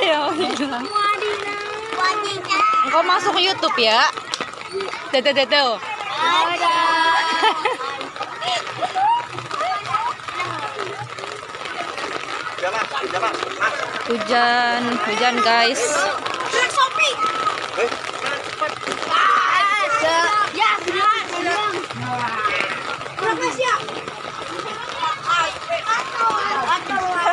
Ayo. Engkau masuk ke YouTube ya? Tuh. Hujan guys.